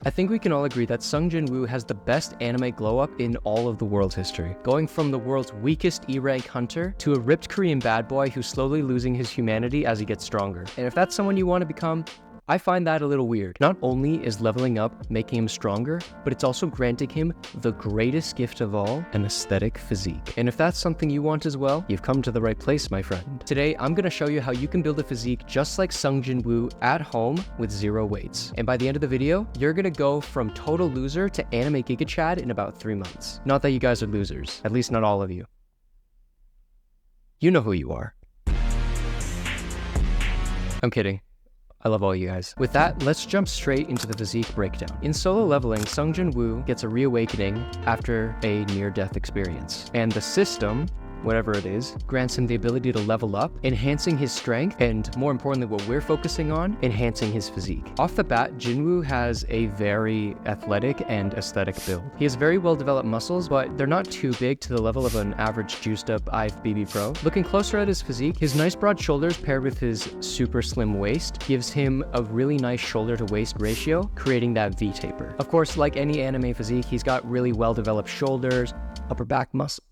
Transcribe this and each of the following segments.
I think we can all agree that Jin-Woo has the best anime glow-up in all of the world's history, going from the world's weakest E-rank hunter to a ripped Korean bad boy who's slowly losing his humanity as he gets stronger. And if that's someone you want to become, I find that a little weird. Not only is leveling up making him stronger, but it's also granting him the greatest gift of all, an aesthetic physique. And if that's something you want as well, you've come to the right place, my friend. Today, I'm going to show you how you can build a physique just like Jin-Woo at home with 0 weights. And by the end of the video, you're going to go from total loser to anime Giga Chad in about 3 months. Not that you guys are losers, at least not all of you. You know who you are. I'm kidding. I love all you guys. With that, let's jump straight into the physique breakdown. In solo leveling, Jin-Woo gets a reawakening after a near-death experience. And the system, whatever it is, grants him the ability to level up, enhancing his strength, and more importantly, what we're focusing on, enhancing his physique. Off the bat, Jin-Woo has a very athletic and aesthetic build. He has very well-developed muscles, but they're not too big to the level of an average juiced-up IFBB pro. Looking closer at his physique, his nice broad shoulders paired with his super slim waist gives him a really nice shoulder-to-waist ratio, creating that V-taper. Of course, like any anime physique, he's got really well-developed shoulders, upper back muscle.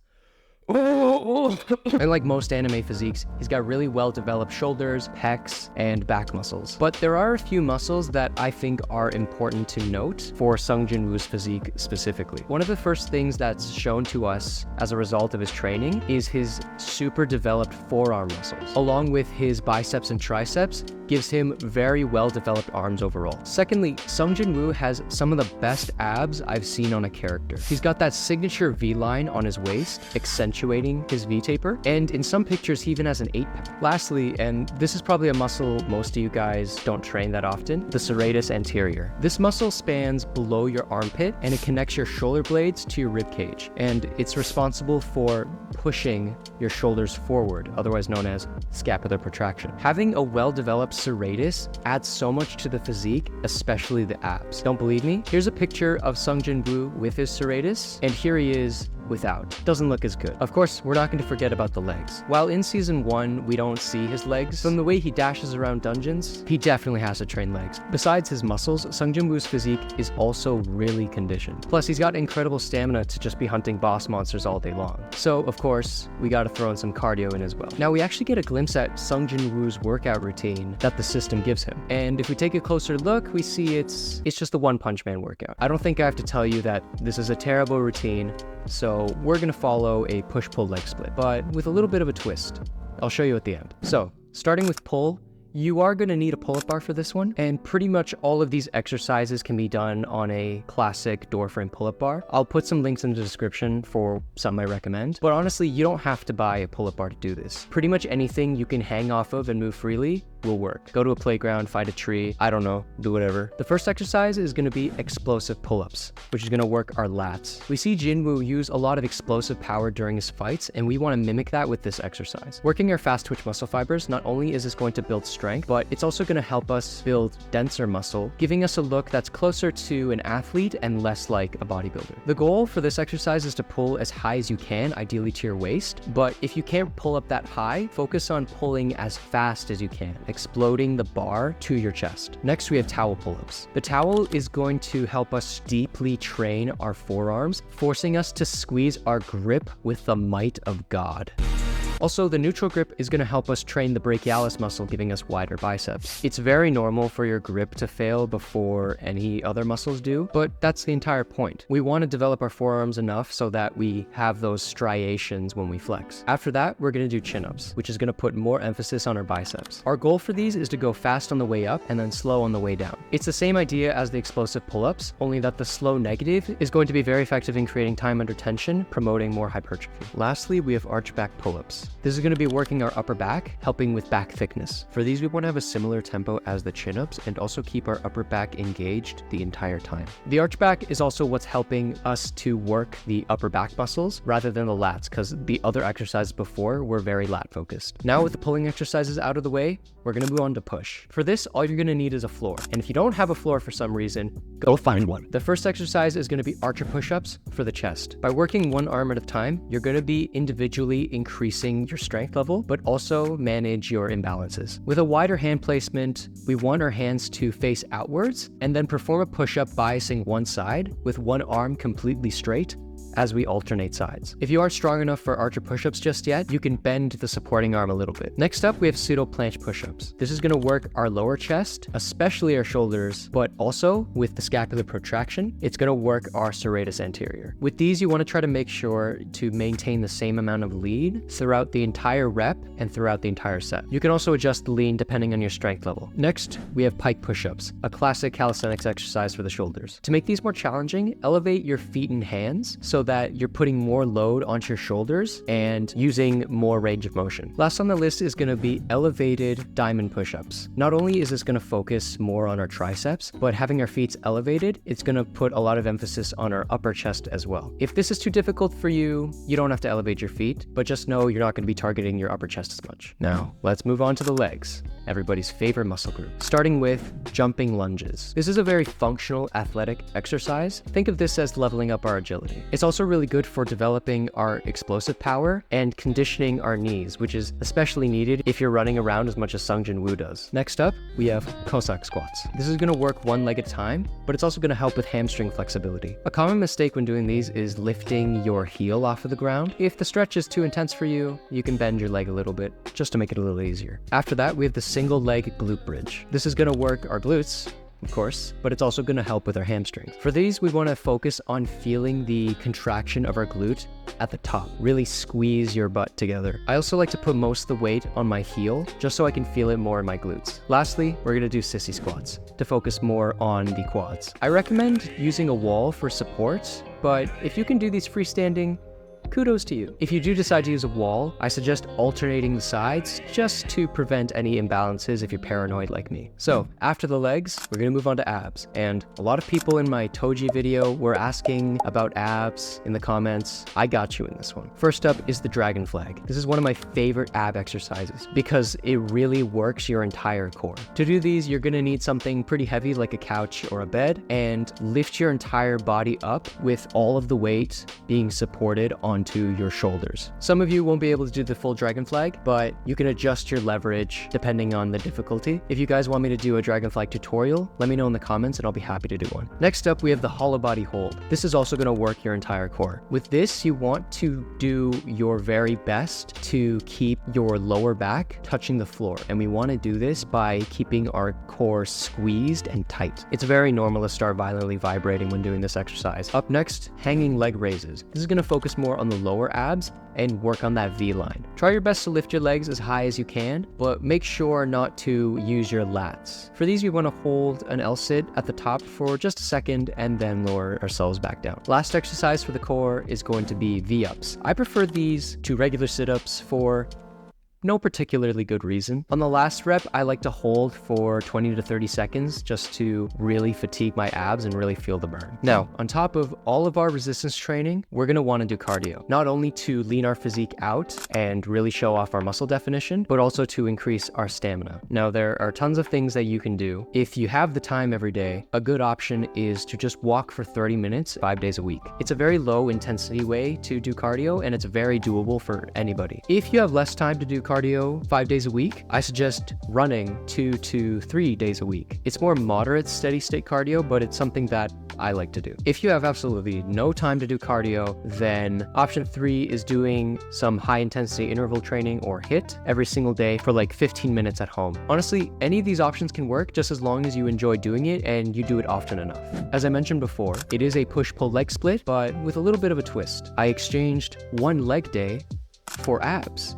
And like most anime physiques, he's got really well-developed shoulders, pecs, and back muscles. But there are a few muscles that I think are important to note for Jin-Woo's physique specifically. One of the first things that's shown to us as a result of his training is his super developed forearm muscles. Along with his biceps and triceps, gives him very well-developed arms overall. Secondly, Jin-Woo has some of the best abs I've seen on a character. He's got that signature V-line on his waist, accentuating his V-taper, and in some pictures he even has an 8-pack. Lastly, and this is probably a muscle most of you guys don't train that often, the serratus anterior. This muscle spans below your armpit and it connects your shoulder blades to your rib cage, and it's responsible for pushing your shoulders forward, otherwise known as scapular protraction. Having a well-developed serratus adds so much to the physique, especially the abs. Don't believe me? Here's a picture of Jin-Woo with his serratus, and here he is without. Doesn't look as good. Of course, we're not going to forget about the legs. While in season 1, we don't see his legs, from the way he dashes around dungeons, he definitely has to train legs. Besides his muscles, Jin-Woo's physique is also really conditioned. Plus, he's got incredible stamina to just be hunting boss monsters all day long. So, of course, we gotta throw in some cardio in as well. Now, we actually get a glimpse at Jin-Woo's workout routine that the system gives him. And if we take a closer look, we see it's just the One Punch Man workout. I don't think I have to tell you that this is a terrible routine, so we're gonna follow a push-pull leg split, but with a little bit of a twist. I'll show you at the end. So, starting with pull, you are going to need a pull-up bar for this one, and pretty much all of these exercises can be done on a classic door frame pull-up bar. I'll put some links in the description for some I recommend, but honestly, you don't have to buy a pull-up bar to do this. Pretty much anything you can hang off of and move freely will work. Go to a playground, find a tree, I don't know, do whatever. The first exercise is going to be explosive pull-ups, which is going to work our lats. We see Jin-Woo use a lot of explosive power during his fights, and we want to mimic that with this exercise. Working our fast twitch muscle fibers, not only is this going to build strength, but it's also going to help us build denser muscle, giving us a look that's closer to an athlete and less like a bodybuilder. The goal for this exercise is to pull as high as you can, ideally to your waist, but if you can't pull up that high, focus on pulling as fast as you can, exploding the bar to your chest. Next, we have towel pull-ups. The towel is going to help us deeply train our forearms, forcing us to squeeze our grip with the might of God. Also, the neutral grip is going to help us train the brachialis muscle, giving us wider biceps. It's very normal for your grip to fail before any other muscles do, but that's the entire point. We want to develop our forearms enough so that we have those striations when we flex. After that, we're going to do chin-ups, which is going to put more emphasis on our biceps. Our goal for these is to go fast on the way up and then slow on the way down. It's the same idea as the explosive pull-ups, only that the slow negative is going to be very effective in creating time under tension, promoting more hypertrophy. Lastly, we have arch back pull-ups. This is going to be working our upper back, helping with back thickness. For these, we want to have a similar tempo as the chin-ups and also keep our upper back engaged the entire time. The arch back is also what's helping us to work the upper back muscles rather than the lats, because the other exercises before were very lat focused. Now with the pulling exercises out of the way, we're going to move on to push. For this, all you're going to need is a floor. And if you don't have a floor for some reason, go find one. The first exercise is going to be archer push-ups for the chest. By working one arm at a time, you're going to be individually increasing maintain your strength level, but also manage your imbalances. With a wider hand placement, we want our hands to face outwards and then perform a push-up biasing one side with one arm completely straight as we alternate sides. If you aren't strong enough for archer push-ups just yet, you can bend the supporting arm a little bit. Next up, we have pseudo planche push-ups. This is going to work our lower chest, especially our shoulders, but also with the scapular protraction, it's going to work our serratus anterior. With these, you want to try to make sure to maintain the same amount of lead throughout the entire rep and throughout the entire set. You can also adjust the lean depending on your strength level. Next, we have pike push-ups, a classic calisthenics exercise for the shoulders. To make these more challenging, elevate your feet and hands so that you're putting more load onto your shoulders and using more range of motion. Last on the list is going to be elevated diamond push-ups. Not only is this going to focus more on our triceps, but having our feet elevated, it's going to put a lot of emphasis on our upper chest as well. If this is too difficult for you, you don't have to elevate your feet, but just know you're not going to be targeting your upper chest as much. Now, let's move on to the legs, everybody's favorite muscle group, starting with jumping lunges. This is a very functional athletic exercise. Think of this as leveling up our agility. It's also really good for developing our explosive power and conditioning our knees, which is especially needed if you're running around as much as Sung Jin-Woo does. Next up, we have Cossack squats. This is going to work one leg at a time, but it's also going to help with hamstring flexibility. A common mistake when doing these is lifting your heel off of the ground. If the stretch is too intense for you, you can bend your leg a little bit just to make it a little easier. After that, we have the single leg glute bridge. This is going to work our glutes, of course, but it's also going to help with our hamstrings. For these, we want to focus on feeling the contraction of our glute at the top. Really squeeze your butt together. I also like to put most of the weight on my heel just so I can feel it more in my glutes. Lastly, we're going to do sissy squats to focus more on the quads. I recommend using a wall for support, but if you can do these freestanding, kudos to you. If you do decide to use a wall, I suggest alternating the sides just to prevent any imbalances if you're paranoid like me. So after the legs, we're gonna move on to abs. And a lot of people in my Toji video were asking about abs in the comments. I got you in this one. First up is the dragon flag. This is one of my favorite ab exercises because it really works your entire core. To do these, you're gonna need something pretty heavy like a couch or a bed and lift your entire body up with all of the weight being supported onto your shoulders. Some of you won't be able to do the full dragon flag, but you can adjust your leverage depending on the difficulty. If you guys want me to do a dragon flag tutorial, let me know in the comments and I'll be happy to do one. Next up, we have the hollow body hold. This is also going to work your entire core. With this, you want to do your very best to keep your lower back touching the floor. And we want to do this by keeping our core squeezed and tight. It's very normal to start violently vibrating when doing this exercise. Up next, hanging leg raises. This is going to focus more on the lower abs and work on that V line. Try your best to lift your legs as high as you can, but make sure not to use your lats. For these, we want to hold an L-sit at the top for just a second and then lower ourselves back down. Last exercise for the core is going to be V-ups. I prefer these to regular sit-ups for no particularly good reason. On the last rep, I like to hold for 20 to 30 seconds just to really fatigue my abs and really feel the burn. Now, on top of all of our resistance training, we're gonna wanna do cardio, not only to lean our physique out and really show off our muscle definition, but also to increase our stamina. Now, there are tons of things that you can do. If you have the time every day, a good option is to just walk for 30 minutes, 5 days a week. It's a very low intensity way to do cardio, and it's very doable for anybody. If you have less time to do cardio 5 days a week, I suggest running 2 to 3 days a week. It's more moderate, steady state cardio, but it's something that I like to do. If you have absolutely no time to do cardio, then option 3 is doing some high intensity interval training or HIIT every single day for like 15 minutes at home. Honestly, any of these options can work just as long as you enjoy doing it and you do it often enough. As I mentioned before, it is a push-pull leg split, but with a little bit of a twist. I exchanged one leg day for abs.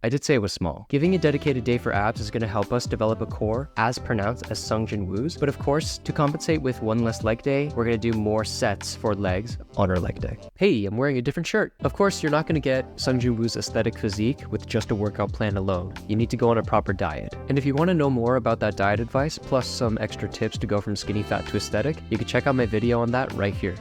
I did say it was small. Giving a dedicated day for abs is going to help us develop a core as pronounced as Sung Jin-Woo's, but of course, to compensate with one less leg day, we're going to do more sets for legs on our leg day. Hey, I'm wearing a different shirt. Of course, you're not going to get Sung Jin-Woo's aesthetic physique with just a workout plan alone. You need to go on a proper diet. And if you want to know more about that diet advice, plus some extra tips to go from skinny fat to aesthetic, you can check out my video on that right here.